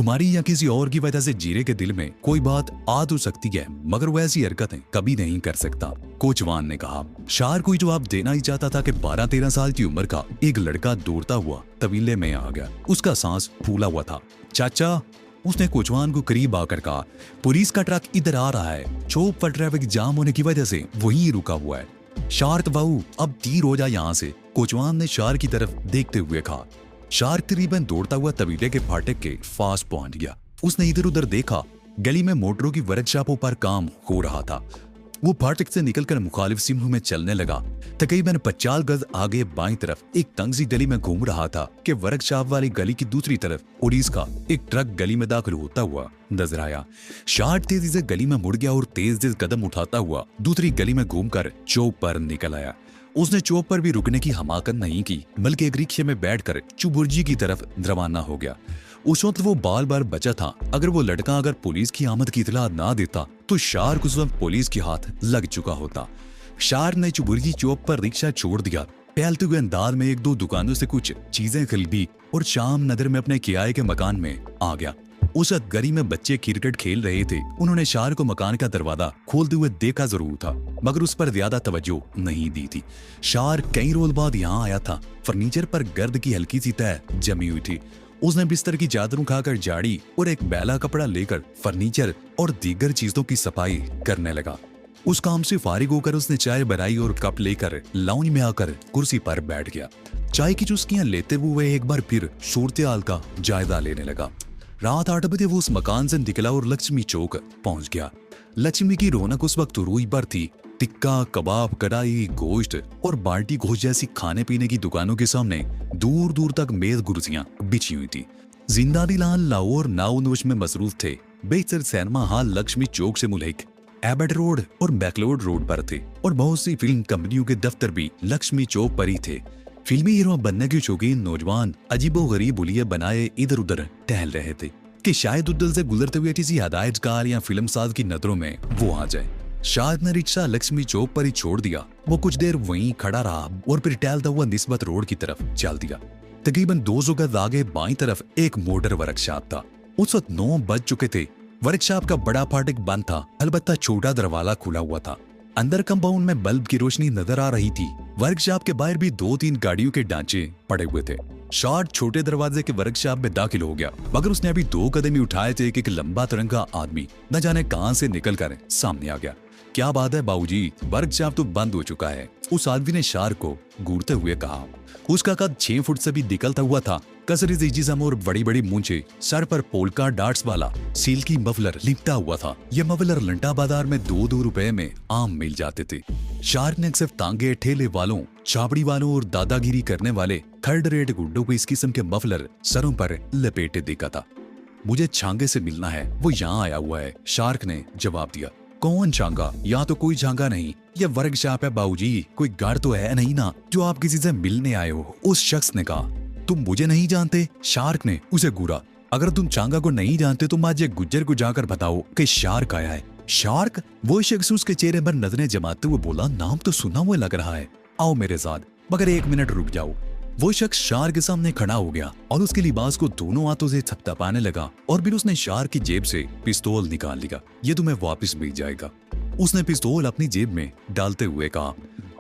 तुम्हारी या किसी और की वजह से जीरे के दिल में कोई बात आ तो सकती है, मगर वो ऐसी हरकतें कभी नहीं कर सकता, कोचवान ने कहा। शार कोई जवाब देना ही चाहता था कि 12-13 साल की उम्र का एक लड़का दौड़ता हुआ तबीले में आ गया। उसका सांस फूला हुआ था। चाचा, उसने कोचवान को करीब आकर कहा, पुलिस का ट्रक इधर आ रहा है। चौक पर ट्रैफिक जाम होने की वजह से वहीं रुका हुआ है। शार्क बाबू, अब तीर हो जा यहाँ से, कोचवान ने शार की तरफ देखते हुए कहा। शार्क तकरीबन दौड़ता हुआ तबीले के फाटक के पास पहुंच गया। उसने इधर उधर देखा। गली में मोटरों की वर्कशॉपों पर काम हो रहा था। वो फाटक से निकलकर मुखालिफ सिमत में चलने लगा। तकरीबन 50 गज आगे बाईं तरफ एक तंग सी गली में घूम रहा था कि वर्कशॉप वाली गली की दूसरी तरफ पुलिस का एक ट्रक गली में दाखिल होता हुआ नजर आया। शार्क तेजी से गली में मुड़ गया और तेज कदम उठाता हुआ दूसरी गली में घूमकर चौक पर निकल आया। उसने चौक पर भी रुकने की हमाकत नहीं की, बल्कि एक रिक्शे में बैठकर चुबुर्जी की तरफ रवाना हो गया। उस वक्त वो बाल बाल बचा था। अगर वो लड़का अगर पुलिस की आमद की इतला ना देता तो शार्क उस वक्त पुलिस के हाथ लग चुका होता। शार्क ने चुबुर्जी चौक पर रिक्शा छोड़ दिया। टहलते हुए अंदाज में एक दो दुकानों से कुछ चीजें खरीदी और शाम नदर में अपने किराए के मकान में आ गया। उस वक्त गली में बच्चे क्रिकेट खेल रहे थे। उन्होंने शार को मकान का दरवाजा खोलते हुए देखा जरूर था, मगर उस पर ज्यादा तवज्जो नहीं दी थी। शार कई रोज बाद यहाँ आया था। फर्नीचर पर गर्द की हल्की सी तह जमी हुई थी। उसने बिस्तर की चादर उठाकर झाड़ी और एक बैला कपड़ा लेकर फर्नीचर और दीगर चीजों की सफाई करने लगा। उस काम से फारिग होकर उसने चाय बनाई और कप लेकर लाउंज में आकर कुर्सी पर बैठ गया। चाय की चुस्कियां लेते हुए एक बार फिर सूरत-ए-हाल का जायजा लेने लगा। रात 8 बजे वो उस मकान से निकला और लक्ष्मी चौक पहुंच गया। लक्ष्मी की रौनक उस वक्त रूई पर थी। टिक्का, कबाब, कढ़ाई, गोश्त और बाल्टी गोश्त जैसी खाने पीने की दुकानों के सामने दूर दूर तक मेज कुर्सियां बिछी हुई थी। जिंदादी लाल लाहौर नाउनुश में मसरूफ थे। बेहतर सिनेमा हॉल लक्ष्मी चौक से मुल्हिक एबट रोड और मैकलोड रोड पर थे और बहुत सी फिल्म कंपनियों के दफ्तर भी लक्ष्मी चौक पर ही थे। फिल्मी हीरो बनने के शौकीन नौजवान अजीबो गरीब हुलिये बनाए इधर उधर टहल रहे थे कि शायद उद्दल से गुजरते हुए किसी हदायतकार या फिल्म साज की नजरों में वो आ जाए। शायद ने रिक्शा लक्ष्मी चौक पर ही छोड़ दिया। वो कुछ देर वहीं खड़ा रहा और फिर टहलता हुआ निस्बत रोड की तरफ चल दिया। तकरीबन 200 गज आगे बाईं तरफ एक मोटर वर्कशॉप था। उस वक्त 9 बज चुके थे। वर्कशॉप का बड़ा फाटक बंद था, अलबत्ता छोटा दरवाजा खुला हुआ था। अंदर कंपाउंड में बल्ब की रोशनी नजर आ रही थी। वर्कशॉप के बाहर भी 2-3 गाड़ियों के ढांचे पड़े हुए थे। शार्क छोटे दरवाजे के वर्कशॉप में दाखिल हो गया, मगर उसने अभी 2 कदम ही उठाए थे कि एक लंबा तिरंगा आदमी न जाने कहां से निकलकर सामने आ गया। क्या बात है बाबूजी, वर्कशॉप तो बंद हो चुका है, उस आदमी ने शार्क को घूरते हुए कहा। उसका कद 6 फुट से भी निकलता हुआ था। कसरी सी जिस्म और बड़ी बड़ी मूंछें, सर पर पोलका डार्ट्स वाला सिल्की मफलर लिपटा हुआ था। यह मफलर लंटा बाजार में 2-2 रुपए में आम मिल जाते थे। शार्क ने सिर्फ तांगे, ठेले वालों, छाबड़ी वालों और दादागिरी करने वाले थर्ड रेट गुंडों को इस किस्म के मफलर सरों पर लपेटे देखा था। मुझे छांगे से मिलना है, वो यहाँ आया हुआ है, शार्क ने जवाब दिया। कौन छांगा? यहाँ तो कोई छांगा नहीं, यह वर्कशॉप है बाबूजी, कोई घर तो है नहीं ना जो आप किसी से मिलने आए हो, उस शख्स ने कहा। तुम मुझे नहीं जानते? शार्क ने उसे घूरा। अगर तुम छांगा को नहीं जानते तो आज गुज्जर को जाकर बताओ कि शार्क आया है। शार्क? वो शख्स उसके चेहरे पर नजरें जमाते हुए बोला, नाम तो सुना हुआ लग रहा है, आओ मेरे साथ, मगर 1 मिनट रुक जाओ। वो शख्स शार्क के सामने खड़ा हो गया और उसके लिबास को दोनों हाथों से थपथपाने लगा और फिर उसने शार्क की जेब से पिस्तौल निकाल लिया। ये तुम्हें वापस मिल जाएगा, उसने पिस्तौल अपनी जेब में डालते हुए कहा।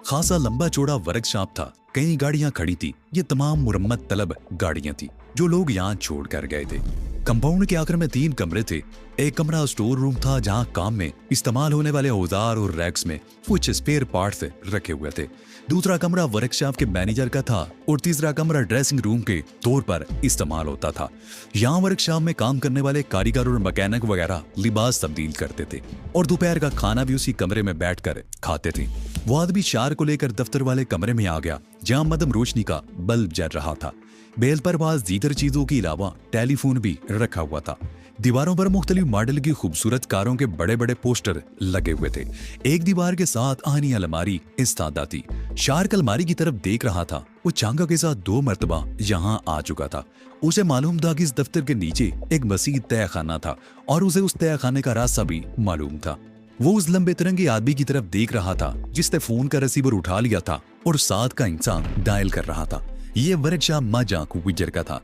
खासा लंबा चौड़ा वर्कशॉप था। कई गाड़ियां खड़ी थी। ये तमाम मुरम्मत तलब गाड़ियां थी जो लोग यहाँ छोड़ कर गए थे। कंपाउंड के आखिर में 3 कमरे थे। एक कमरा स्टोर रूम था जहाँ काम में इस्तेमाल होने वाले औजार और रैक्स में कुछ स्पेयर पार्ट्स रखे हुए थे। दूसरा कमरा वर्कशॉप के मैनेजर का था और तीसरा कमरा ड्रेसिंग रूम के तौर पर इस्तेमाल होता था। यहाँ वर्कशॉप में काम करने वाले कारीगर और मैकेनिक वगैरह लिबास तब्दील करते थे और दोपहर का खाना भी उसी कमरे में बैठकर खाते थे। वो आदमी शार्क को लेकर दफ्तर वाले कमरे में आ गया जहाँ मदम रोशनी का बल्ब जल रहा था। बेल पर बाज दीगर चीजों के अलावा टेलीफोन भी रखा हुआ था। दीवारों पर मुख्तलिफ मॉडल की खूबसूरत कारों के बड़े बड़े पोस्टर लगे हुए थे। एक दीवार के साथ आनी अलमारी इस्तादा थी। शार्क अलमारी की तरफ देख रहा था। वो चांगा के साथ 2 मरतबा यहाँ आ चुका था। उसे मालूम था कि इस दफ्तर के नीचे एक मसीह तहखाना था और उसे उस तहखाने का रास्ता भी मालूम था। वो उस लंबे तिरंगे आदमी की तरफ देख रहा था जिसने फोन का रिसीवर उठा लिया था और साथ का इंसान डायल कर रहा था। ये वर्कशॉप माजा गुज्जर का था।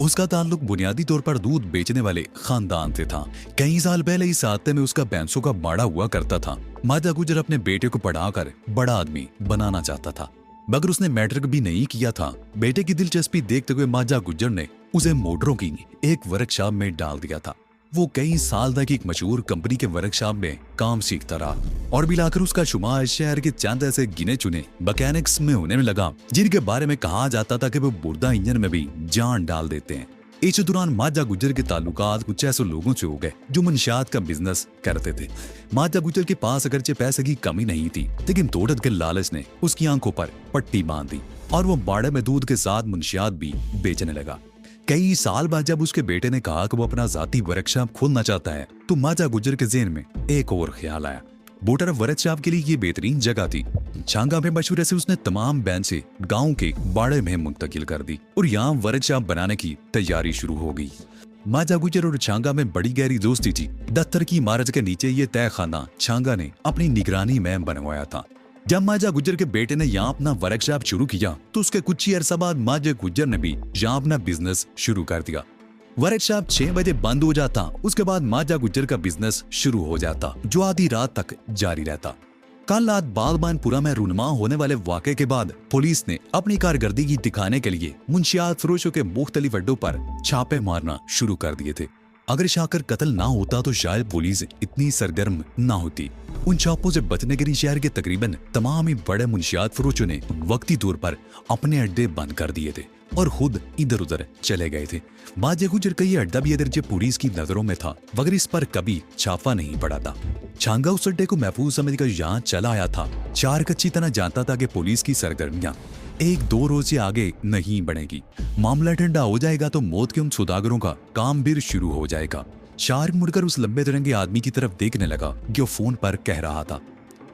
उसका ताल्लुक बुनियादी तौर पर दूध बेचने वाले खानदान से था। कई साल पहले इस हादसे में उसका भैंसों का बाड़ा हुआ करता था। माजा गुजर अपने बेटे को पढ़ाकर बड़ा आदमी बनाना चाहता था, मगर उसने मैट्रिक भी नहीं किया था। बेटे की दिलचस्पी देखते हुए माजा गुजर ने उसे मोटरों की एक वर्कशॉप में डाल दिया था। वो कई साल तक एक मशहूर कंपनी के वर्कशॉप में काम सीखता रहा और मिलाकर उसका शुमार शहर के चंद ऐसे गिने चुने मैकेनिक्स में होने में लगा जिनके बारे में कहा जाता था कि वो बुर्दा इंजन में भी जान डाल देते हैं। इस दौरान माजा गुजर के ताल्लुकात कुछ ऐसे लोगों से हो गए जो मंशियात का बिजनेस करते थे। माजा गुजर के पास अगरचे पैसे की कमी नहीं थी, लेकिन दौलत के लालच ने उसकी आंखों पर पट्टी बांध दी और वो बाड़े में दूध के साथ मंशियात भी बेचने लगा। कई साल बाद जब उसके बेटे ने कहा कि वो अपना जाती वर्कशॉप खोलना चाहता है, तो माजा गुजर के ज़हन में एक और ख्याल आया। बोटर वर्कशॉप के लिए ये बेहतरीन जगह थी। छांगा में मशहूर से उसने तमाम बैंसें गांव के बाड़े में मुंतकिल कर दी और यहाँ वर्कशॉप बनाने की तैयारी शुरू हो गई। माजा गुजर और छांगा में बड़ी गहरी दोस्ती थी। दफ्तर की इमारत के नीचे ये तय खाना छांगा ने अपनी निगरानी में बनवाया था। जब माजा गुजर के बेटे ने यहाँ अपना वर्कशॉप शुरू किया तो उसके कुछ ही अरसा बाद माजा गुजर ने भी यहाँ अपना बिजनेस शुरू कर दिया। वर्कशॉप 6 बजे बंद हो जाता, उसके बाद माजा गुजर का बिजनेस शुरू हो जाता जो आधी रात तक जारी रहता। कल रात बागबानपुरा में रूनुमा होने वाले वाक़े के बाद पुलिस ने अपनी कारकर्दगी दिखाने के लिए मुंशियात फरोशों के मुख्तलिफ अड्डों पर छापे मारना शुरू कर दिए थे। अगर शाकर कत्ल ना होता तो शायद पुलिस इतनी सरगर्म ना होती। उन छापों से बचने के लिए शहर के तकरीबन तमाम ही बड़े मुंशियात फरोशों ने वक्ती तौर पर अपने अड्डे बंद कर दिए थे और खुद इधर उधर चले गए थे। माजा गुजर का ये अड्डा भी अगरचे पुलिस की नजरों में था, मगर इस पर कभी छापा नहीं पड़ा था। छांगा उस अड्डे को महफूज समझकर यहाँ चला आया था। शार्क अच्छी तरह जानता था कि पुलिस की सरगर्मियां 1-2 रोज से आगे नहीं बढ़ेगी। मामला ठंडा हो जाएगा तो मौत के उन सौदागरों का काम भी शुरू हो जाएगा। शार्क मुड़कर उस लंबे तिरंगे आदमी की तरफ देखने लगा जो फोन पर कह रहा था।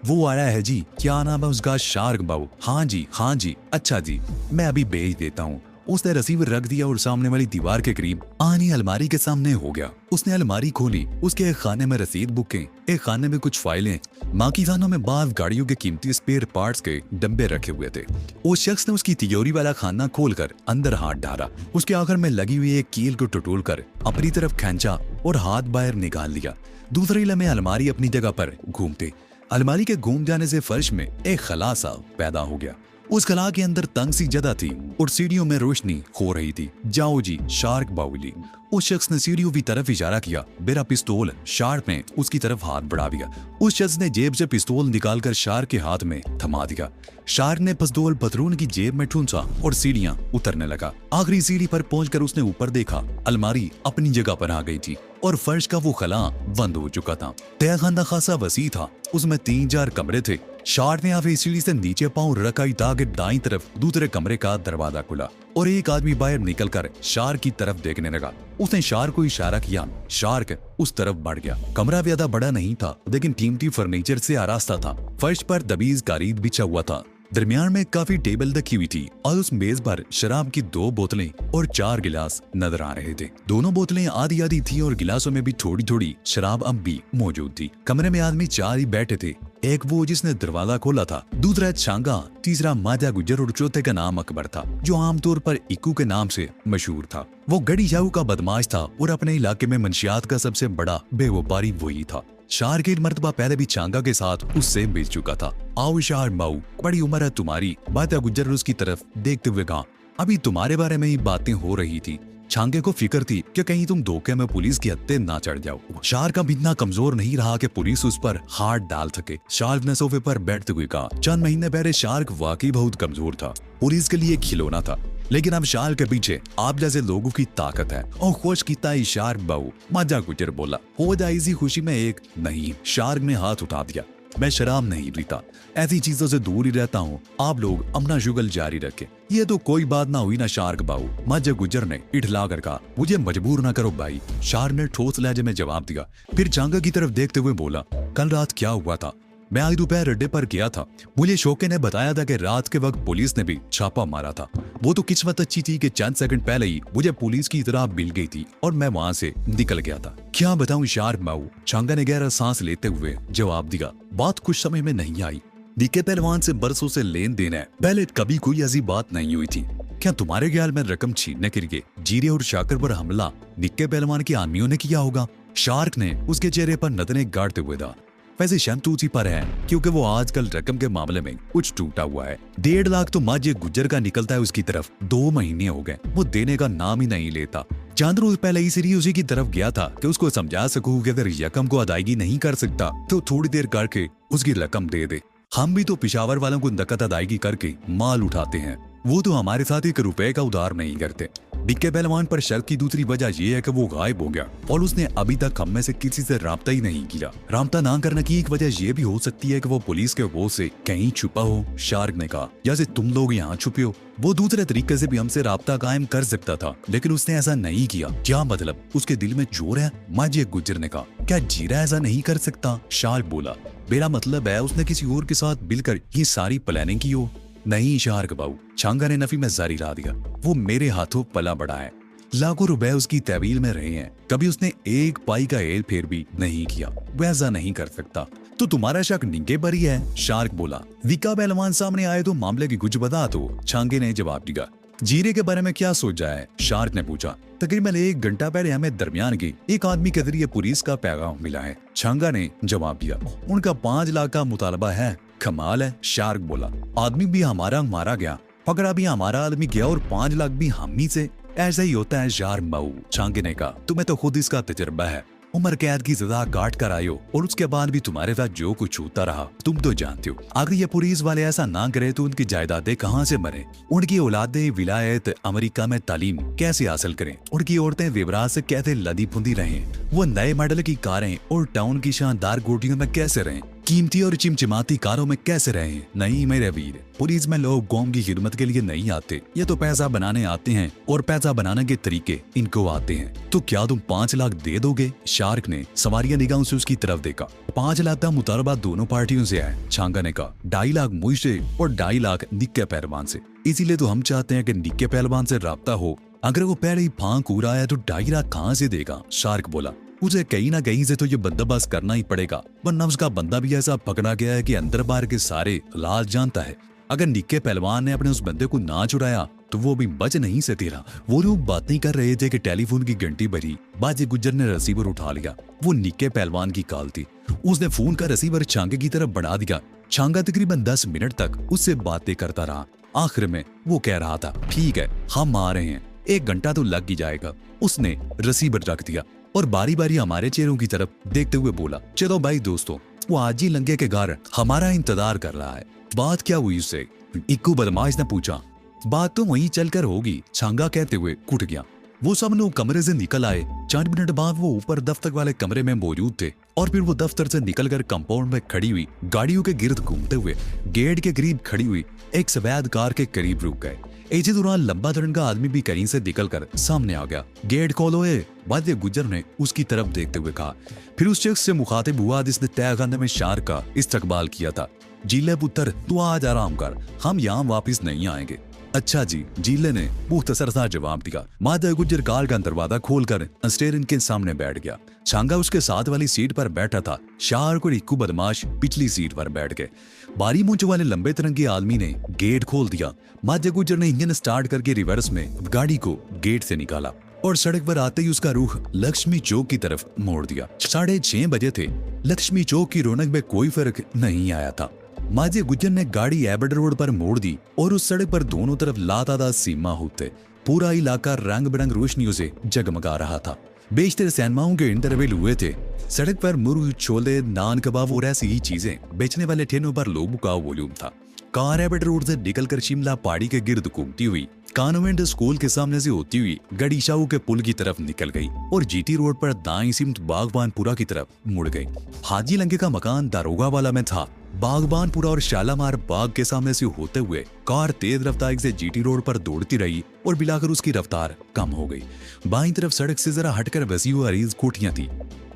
वो आया है जी, क्या नाम है उसका? शार्क बाबू। हाँ जी, अच्छा जी, मैं अभी भेज देता हूँ। उसने रिसीवर रख दिया और सामने वाली दीवार के करीब आनी अलमारी के सामने हो गया। उसने अलमारी खोली, उसके एक खाने में रसीद बुकें, एक खाने में कुछ फाइलें, बाकी खानों में बाज गाड़ियों के कीमती स्पेयर पार्ट्स के डब्बे रखे हुए थे। उस शख्स ने उसकी तिजोरी वाला खाना खोलकर अंदर हाथ डाला, उसके आखिर में लगी हुई एक कील को टटोलकर अपनी तरफ खींचा और हाथ बाहर निकाल लिया। दूसरे लम्हे अलमारी अपनी जगह पर घूमते। अलमारी के घूम जाने से फर्श में एक खला सा पैदा हो गया। उस खला के अंदर तंग सी जगह थी और सीढ़ियों में रोशनी हो रही थी। जाओ जी, शार्क बाउली। उस शख्स ने सीढ़ियों की तरफ इशारा किया। मेरा पिस्तौल शार्क ने उसकी तरफ हाथ बढ़ा दिया। उस शख्स ने जेब से पिस्तौल निकालकर शार्क के हाथ में थमा दिया। शार्क ने पिस्तौल पथरून की जेब में ठूंसा और सीढ़ियां उतरने लगा। आखिरी सीढ़ी पर पहुंचकर उसने ऊपर देखा, अलमारी अपनी जगह पर आ गई थी और फर्श का वो खला बंद हो चुका था। तहखाना खासा वसी था, उसमें 3-4 कमरे थे। शार्क ने आगे सीढ़ी से नीचे पांव रखाई ताकि दाईं तरफ दूसरे कमरे का दरवाजा खुला और एक आदमी बाहर निकलकर शार्क की तरफ देखने लगा। उसने शार्क को इशारा किया। शार्क उस तरफ बढ़ गया। कमरा ज्यादा बड़ा नहीं था, लेकिन कीमती फर्नीचर से आरास्ता था। फर्श पर दबीज कालीन बिछा हुआ था। दरमियान में काफी टेबल रखी हुई थी और उस मेज पर शराब की 2 बोतलें और 4 गिलास नजर आ रहे थे। दोनों बोतलें आधी आधी थी और गिलासों में भी थोड़ी थोड़ी शराब अब भी मौजूद थी। कमरे में आदमी 4 ही बैठे थे। एक वो जिसने दरवाजा खोला था, दूसरा छांगा, तीसरा माजा गुजर और चौथे का नाम अकबर था, जो आमतौर पर इक्कू के नाम से मशहूर था। वो गड़ी जाऊ का बदमाश था और अपने इलाके में मंशियात का सबसे बड़ा बेवपारी वही था। शार्क एक मर्तबा पहले भी छांगा के साथ उससे मिल चुका था। आओ शार्क बाऊ, बड़ी उम्र है तुम्हारी। माजा गुजर उसकी तरफ देखते हुए कहा, अभी तुम्हारे बारे में ही बातें हो रही थी। छांगे को फिक्र थी कि कहीं तुम धोखे में पुलिस की हत्या ना चढ़ जाओ। शार्क अब इतना कमजोर नहीं रहा कि पुलिस उस पर हाथ डाल सके। शार्क ने सोफे पर बैठते हुए कहा, चंद महीने पहले शार्क वाकई बहुत कमजोर था, पुलिस के लिए खिलौना था, लेकिन अब शार्क के पीछे आप जैसे लोगों की ताकत है। और खुश किता ही शार्क बाऊ। माजा गुजर बोला, हो जाए इसी खुशी में एक। नहीं, शार्क ने हाथ उठा दिया। मैं शराब नहीं पीता, ऐसी चीजों से दूर ही रहता हूँ। आप लोग अपना शुगल जारी रखें। ये तो कोई बात ना हुई ना शार्क बाऊ। माजा गुजर ने इठला कर कहा, मुझे मजबूर ना करो भाई। शार्क ने ठोस लहजे में जवाब दिया। फिर छांगा की तरफ देखते हुए बोला, कल रात क्या हुआ था? मैं आज दोपहर अड्डे पर गया था। मुझे शोके ने बताया था कि रात के वक्त पुलिस ने भी छापा मारा था। वो तो किस्मत अच्छी थी कि चंद सेकंड पहले ही मुझे पुलिस की इतला मिल गई थी और मैं वहां से निकल गया था। क्या बताऊं शार्क बाऊ, छांगा ने गहरा सांस लेते हुए जवाब दिया। बात कुछ समय में नहीं आई। निके पहलवान से बरसों से लेन देन है, पहले कभी कोई ऐसी बात नहीं हुई थी। क्या तुम्हारे ख्याल में रकम छीनने के लिए जीरे और शाकर पर हमला निक्के पहलवान के आदमियों ने किया होगा? शार्क ने उसके चेहरे पर नजरें गाड़ते हुए कहा। वैसे शंत उसी पर है क्योंकि वो आजकल रकम के मामले में कुछ टूटा हुआ है। 1.5 लाख तो माजे गुज्जर का निकलता है उसकी तरफ। 2 महीने हो गए, वो देने का नाम ही नहीं लेता। चंद रोज पहले ही सीरी उसी की तरफ गया था कि उसको समझा सकूं कि अगर रकम को अदायगी नहीं कर सकता तो थोड़ी देर करके उसकी रकम दे दे। हम भी तो पिशावर वालों को नकद अदायगी करके माल उठाते हैं, वो तो हमारे साथ 1 रुपए का उधार नहीं करते। निक्के पहलवान पर शक की दूसरी वजह यह है कि वो गायब हो गया और उसने अभी तक हम में से किसी से राब्ता ही नहीं किया। राब्ता ना करने की एक वजह यह भी हो सकती है कि वो पुलिस के वो से कहीं छुपा हो। शार्क ने कहा, जैसे तुम लोग यहाँ छुपे हो। वो दूसरे तरीके से भी हमसे राब्ता कायम कर सकता था, लेकिन उसने ऐसा नहीं किया। क्या मतलब? उसके दिल में चोर है? माजे गुज्जर ने कहा। क्या जीरा ऐसा नहीं कर सकता? शार्क बोला, मेरा मतलब है उसने किसी और के साथ मिलकर ये सारी प्लानिंग की हो। नहीं शार्क बाबू, छांगा ने नफी में जारी ला दिया, वो मेरे हाथों पला बड़ा है। लाखों रुपए उसकी तहवील में रहे हैं, कभी उसने 1 पाई का हेर फेर भी नहीं किया। वैसा नहीं कर सकता। तो तुम्हारा शक निके पर ही है? शार्क बोला। विका पहलवान सामने आए तो मामले की कुछ बता दो, छांगे ने जवाब दिया। जीरे के बारे में क्या सोचा है? शार्क ने पूछा। तकरीबन 1 घंटा पहले हमें दरमियान के एक आदमी के जरिए पुलिस का पैगाम मिला है, छांगा ने जवाब दिया। उनका 5 लाख का मुतालबा है। कमाल है, शार्क बोला। आदमी भी हमारा मारा गया, पकड़ा भी हमारा आदमी गया और 5 लाख भी हम ही से। ऐसा ही होता है यार मऊ, छांगे ने कहा। तुम्हें तो खुद इसका तजुर्बा है। उम्र कैद की सजा काट कर आए हो और उसके बाद भी तुम्हारे साथ जो कुछ होता रहा तुम तो जानते हो। अगर ये पुलिस वाले ऐसा ना करे तो उनकी जायदादें कहाँ से मरे? उनकी औलादें विलायत अमेरिका में तालीम कैसे हासिल करें? उनकी औरतें विवराज से कैसे लदी फुंदी रहें? वो नए मॉडल की कारें और टाउन की शानदार गोटियों में कैसे रहें? कीमती और चिमचिमाती कारों में कैसे रहे? नहीं मेरे वीर, पुलिस में लोग कौम की खिदमत के लिए नहीं आते, ये तो पैसा बनाने आते हैं और पैसा बनाने के तरीके इनको आते हैं। तो क्या तुम 5 लाख दे दोगे? शार्क ने सवारियां निगाहों से उसकी तरफ देखा। 5 लाख का मुतालबा दोनों पार्टियों से है, छांगा ने कहा। 2.5 लाख मुझ से और 2.5 लाख निक्के पहलवान से। इसीलिए तो हम चाहते हैं कि निक्के पहलवान से राब्ता हो। अगर वो पहले ही फांक हो रहा है तो 2.5 लाख कहाँ से देगा? शार्क बोला। उसे कहीं ना कहीं से तो ये बंदोबस्त करना ही पड़ेगा, वरना उसका बंदा भी ऐसा पकड़ा गया है कि अंदर बाहर के सारे लाल जानता है। अगर निक्के पहलवान ने अपने उस बंदे को ना चुराया तो वो भी बच नहीं सकेगा। वो लोग बातें कर रहे थे कि टेलीफोन की घंटी बजी। बाजे गुज्जर ने रिसीवर उठा लिया। वो निक्के पहलवान की कॉल थी। उसने फोन का रिसीवर छांगे की तरफ बढ़ा दिया। छांगा तकरीबन 10 मिनट तक उससे बातें करता रहा। आखिर में वो कह रहा था, ठीक है हम आ रहे हैं, 1 घंटा तो लग ही जाएगा। उसने रिसीवर रख दिया और बारी बारी हमारे चेहरों की तरफ देखते हुए बोला, चलो भाई दोस्तों, वो आज ही लंगे के घर हमारा इंतजार कर रहा है। बात क्या हुई उससे? इक्कू बदमाश ने पूछा। बात तो वहीं चलकर होगी, छांगा कहते हुए कुट गया। वो सब लोग कमरे से निकल आए। 4 मिनट बाद वो ऊपर दफ्तर वाले कमरे में मौजूद थे और फिर वो दफ्तर से निकलकर कंपाउंड में खड़ी हुई गाड़ियों के गिर्द घूमते हुए गेट के करीब खड़ी हुई एक सफेद कार के करीब रुक गए। इसी दौरान लंबा धड़न का आदमी भी कहीं से निकलकर सामने आ गया। गेट खोलो ए, वादे गुज्जर ने उसकी तरफ देखते हुए कहा। फिर उस शख्स से मुखातिब हुआ जिसने तहखाने में शार्क का इस्तकबाल किया था। जीले पुत्र तू आज आराम कर, हम यहाँ वापिस नहीं आएंगे। अच्छा जी, जीले ने मुख्तसर सा जवाब दिया। मादा गुज्जर कार का दरवाजा खोलकर स्टीयरिंग के सामने बैठ गया। छांगा उसके साथ वाली सीट पर बैठा था। शार्क और इक्कू बदमाश पिछली सीट पर बैठ गए। बारी मूंछ वाले लंबे तिरंगे आदमी ने गेट खोल दिया। मादा गुज्जर ने इंजन स्टार्ट करके रिवर्स में गाड़ी को गेट से निकाला और सड़क पर आते ही उसका रुख लक्ष्मी चौक की तरफ मोड़ दिया। 6:30 बजे थे। लक्ष्मी चौक की रौनक में कोई फर्क नहीं आया था। माजे गुज्जर ने गाड़ी एबर्ड रोड पर मोड़ दी और उस सड़क पर दोनों तरफ लातादाद सीमा होते पूरा इलाका रंग बिरंग रोशनियों से जगमगा रहा था। बेशतर सिनेमाओं के इंटरवल हुए थे। सड़क पर मुर्ग, छोले, नान कबाब और ऐसी ही चीजें बेचने वाले ठेलों पर लोगों का वॉल्यूम था। कार एबर्ड रोड से निकलकर शिमला पहाड़ी के गिर्द घूमती हुई कॉन्वेंट स्कूल के सामने से होती हुई गड़ीशाऊ के पुल की तरफ निकल गई और जीटी रोड पर दाईं सिमत बागबानपुरा की तरफ मुड़ गई। हाजी लंगे का मकान दारोगा वाला में था। बागबानपुरा और शालामार बाग के सामने से होते हुए कार तेज रफ्तार से जीटी रोड पर दौड़ती रही और बिलाकर उसकी रफ्तार कम हो गई। बाईं तरफ सड़क से जरा हटकर बसी हुई अरीज कोठियां थी।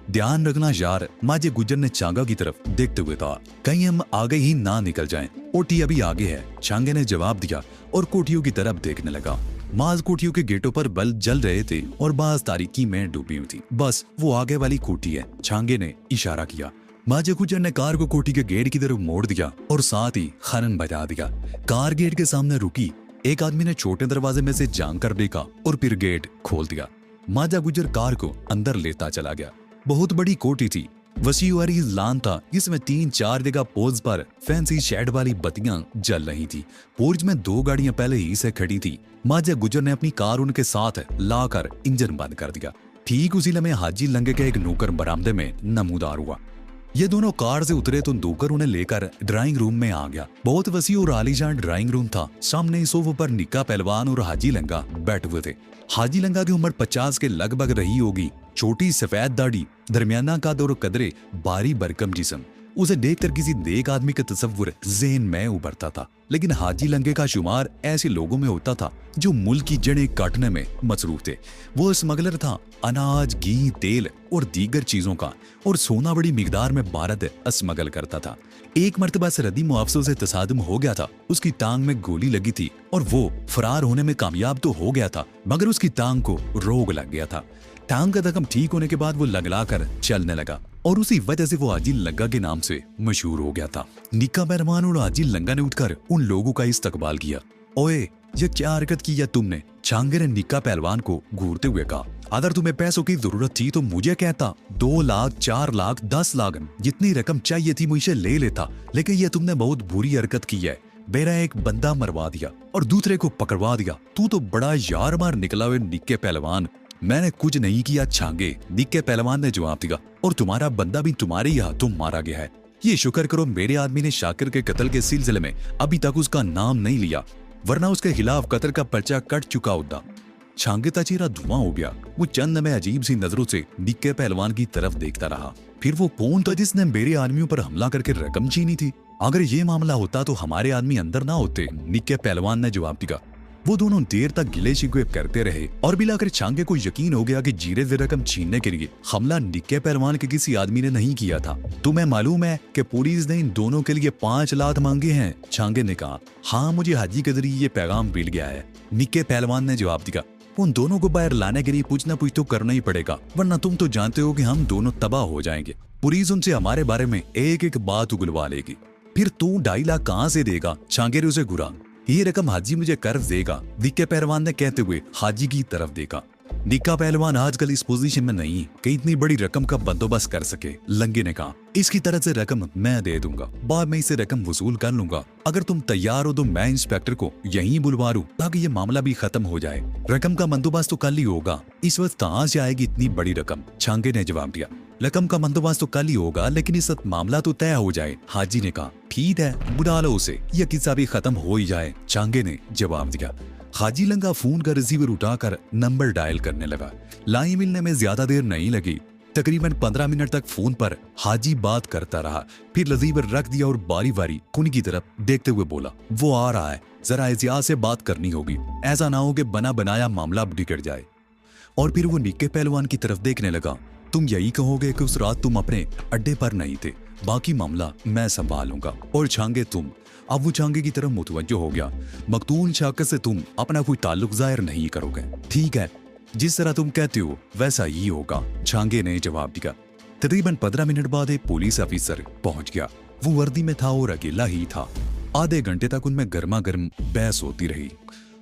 ध्यान रखना यार, माजे गुज्जर ने छांगा की तरफ देखते हुए कहा, कहीं हम आगे ही ना निकल जाएं। ओटी अभी आगे है, छांगे ने जवाब दिया और कोठियों की तरफ देखने लगा। माज कोठियों के गेटों पर बल्ब जल रहे थे और बाज तारीकी में डूबी हुई थी। बस वो आगे वाली कोठी है, छांगे ने इशारा किया। माजे गुज्जर ने कार को कोठी के गेट की तरफ मोड़ दिया और साथ ही हरन बजा दिया। कार गेट के सामने रुकी। एक आदमी ने छोटे दरवाजे में से झांक कर देखा और फिर गेट खोल दिया। माजा गुजर कार को अंदर लेता चला गया। बहुत बड़ी कोठी थी, वसी वाली लान था जिसमें 3-4 जगह पोज पर फैंसी शेड वाली बत्तियां जल रही थी। पोर्च में 2 गाड़ियां पहले ही से खड़ी थी। माजा गुजर ने अपनी कार उनके साथ लाकर इंजन बंद कर दिया। ठीक उसी लम्हे हाजी लंगे के एक नौकर बरामदे में नमूदार हुआ। ये दोनों कार से उतरे तो नौकर उन्हें लेकर ड्राइंग रूम में आ गया। बहुत वसी और आलीशान ड्राइंग रूम था। सामने सोफे पर निक्का पहलवान और हाजी लंगा बैठे हुए थे। हाजी लंगा की उम्र 50 के लगभग रही होगी। छोटी सफेद दाढ़ी, दरमियाना कद और कदरे भारी भरकम जिस्म। उसे देखकर किसी नेक आदमी का तस्वुर ज़हन में उभरता था। लेकिन हाजी लंगे का शुमार ऐसे लोगों में होता था जो मुल्क की जड़ें काटने में मसरूफ थे। वो स्मगलर था, अनाज, घी, तेल और दीगर चीजों का और सोना बड़ी मिकदार में भारत स्मगल करता था। एक मर्तबा सरहदी मुआवजों से तसादुम हो गया था। उसकी टांग में गोली लगी थी और वो फरार होने में कामयाब तो हो गया था, मगर उसकी टांग को रोग लग गया था। टांग का जख्म ठीक होने के बाद वो लगलाकर चलने लगा और उसी वजह से वो हाजी लंगा के नाम से मशहूर हो गया था। निक्का पहलवान और हाजी लंगा ने उठकर उन लोगों का इस्तकबाल किया। ओए, ये क्या हरकत की है तुमने? छांगे ने निक्का पहलवान को घूरते हुए कहा। अगर तुम्हें पैसों की जरूरत थी तो मुझे कहता। 2 लाख, 4 लाख, 10 लाख जितनी रकम चाहिए थी मुझे ले लेता, लेकिन ये तुमने बहुत बुरी हरकत की है। मेरा एक बंदा मरवा दिया और दूसरे को पकड़वा दिया। तू तो बड़ा यार मार निकला हुए निक्के पहलवान। मैंने कुछ नहीं किया छांगे, निक्के पहलवान ने जवाब दिया, और तुम्हारा बंदा भी तुम्हारे ही हाथों मारा गया है। ये शुक्र करो मेरे आदमी ने शाकिर के कत्ल के सिलसिले में अभी तक उसका नाम नहीं लिया, वरना उसके खिलाफ कत्ल का पर्चा कट चुका होता। छांगे का चेहरा धुआं हो गया। वो चंद में अजीब सी नजरों से निक्के पहलवान की तरफ देखता रहा। फिर वो कौन था जिसने मेरे आदमियों पर हमला करके रकम छीनी थी? अगर ये मामला होता तो हमारे आदमी अंदर ना होते, निक्के पहलवान ने जवाब दिया। वो दोनों देर तक गिले शिकवे करते रहे और बिलाकर छांगे को यकीन हो गया कि जीरे से रकम छीनने के लिए हमला निक्के पहलवान के किसी आदमी ने नहीं किया था। तुम्हें मालूम है कि पुलिस ने इन दोनों के लिए 5 लाख मांगे हैं? छांगे ने कहा। हाँ, मुझे हाजी के जरिए ये पैगाम मिल गया है, निक्के पहलवान ने जवाब दिया। उन दोनों को बाहर लाने के लिए कुछ न कुछ तो करना ही पड़ेगा, वरना तुम तो जानते हो कि हम दोनों तबाह हो जाएंगे। पुलिस उनसे हमारे बारे में एक एक बात उगलवा लेगी। फिर तू 2.5 लाख कहाँ से देगा? छांगे ने उसे घुरा। ये रकम हाजी मुझे कर्ज देगा, निक्के पहलवान ने कहते हुए हाजी की तरफ देखा। निक्का पहलवान आजकल इस पोजीशन में नहीं कि इतनी बड़ी रकम का बंदोबस्त कर सके। लंगे ने कहा, इसकी तरफ से रकम मैं दे दूंगा, बाद में इसे रकम वसूल कर लूंगा। अगर तुम तैयार हो तो मैं इंस्पेक्टर को यहीं बुलवा लूं ताकि ये मामला भी खत्म हो जाए। रकम का बंदोबस्त तो कल ही होगा, इस वक्त कहाँ से आएगी इतनी बड़ी रकम? छांगे ने जवाब दिया। रकम का बंदोबस्त तो कल ही होगा, लेकिन इस वक्त मामला तो तय हो जाए। हाजी ने कहा, ठीक है, बुला लो उसे, यह किस्सा भी खत्म हो ही जाए। छांगे ने जवाब दिया। हाजी लंगा फोन का रिसीवर उठाकर नंबर डायल करने लगा। लाइन मिलने में ज्यादा देर नहीं लगी। तकरीबन 15 मिनट तक फोन पर हाजी बात करता रहा। फिर रिसीवर रख दिया और बारी बारी कुनी की तरफ देखते हुए बोला, वो आ रहा है, जरा एहतियात से बात करनी होगी, ऐसा ना हो कि बना बनाया मामला बिगड़ जाए। और फिर वो निक्के पहलवान की तरफ देखने लगा। तुम यही कहोगे कि उस रात तुम अपने अड्डे पर नहीं थे, बाकी मामला मैं संभालूंगा। और छांगे तुम, अब वो छांगे की तरफ मुतवज्जो हो गया। मकतूल शाकिर से तुम अपना कोई ताल्लुक जाहिर नहीं करोगे, ठीक है? जिस तरह तुम कहते हो वैसा ही होगा, छांगे ने जवाब दिया। तकरीबन 15 मिनट बाद एक पुलिस ऑफिसर पहुंच गया। वो वर्दी में था और अकेला ही था। आधे घंटे तक उनमें गर्मा गर्म बहस होती रही।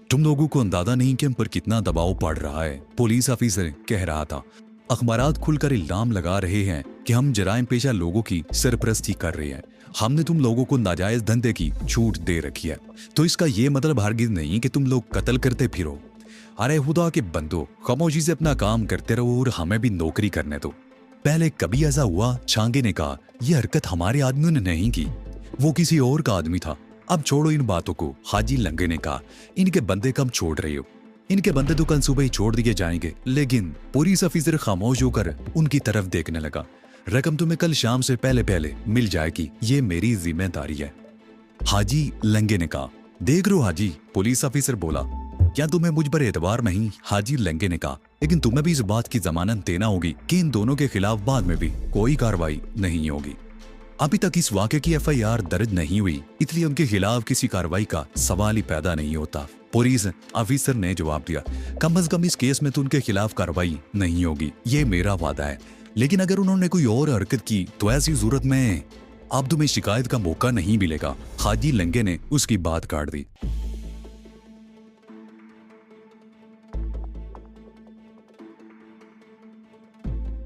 तुम लोगों को अंदाजा नहीं कि हम पर कितना दबाव पड़ रहा है, पुलिस ऑफिसर कह रहा था। अखबारात खुलकर इल्जाम लगा रहे हैं कि हम जराइम पेशा लोगों की सरपरस्ती कर रहे हैं। हमने तुम लोगों को नाजायज धंधे की छूट दे रखी है, तो इसका ये मतलब हरगिज नहीं कि तुम लोग कत्ल करते फिरो। अरे खुदा के बंदो, खामोशी से अपना काम करते रहो और हमें भी नौकरी करने दो। पहले कभी ऐसा हुआ? छांगे ने कहा, यह हरकत हमारे आदमियों ने नहीं की, वो किसी और का आदमी था। अब छोड़ो इन बातों को, हाजी लंगे ने कहा। इनके बंदे कम छोड़ रहे हो? इनके बंदे तो कल सुबह ही छोड़ दिए जाएंगे। लेकिन पुलिस ऑफिसर खामोश होकर उनकी तरफ देखने लगा। रकम तुम्हें कल शाम से पहले पहले मिल जाएगी, ये मेरी जिम्मेदारी है, हाजी लंगे ने कहा। देख लो हाजी, पुलिस ऑफिसर बोला, क्या तुम्हें मुझ पर एतबार नहीं? हाजी लंगे ने कहा, लेकिन तुम्हें भी इस बात की जमानत देना होगी कि इन दोनों के खिलाफ बाद में भी कोई कार्रवाई नहीं होगी। अभी तक इस वाक़े की FIR दर्ज नहीं हुई, इसलिए उनके खिलाफ किसी कार्रवाई का सवाल ही पैदा नहीं होता, पुलिस ऑफिसर ने जवाब दिया। कम अज कम इस केस में तो उनके खिलाफ कार्रवाई नहीं होगी, ये मेरा वादा है। लेकिन अगर उन्होंने कोई और हरकत की तो ऐसी सूरत में अब तुम्हें शिकायत का मौका नहीं मिलेगा। हाजी लंगे ने उसकी बात काट दी।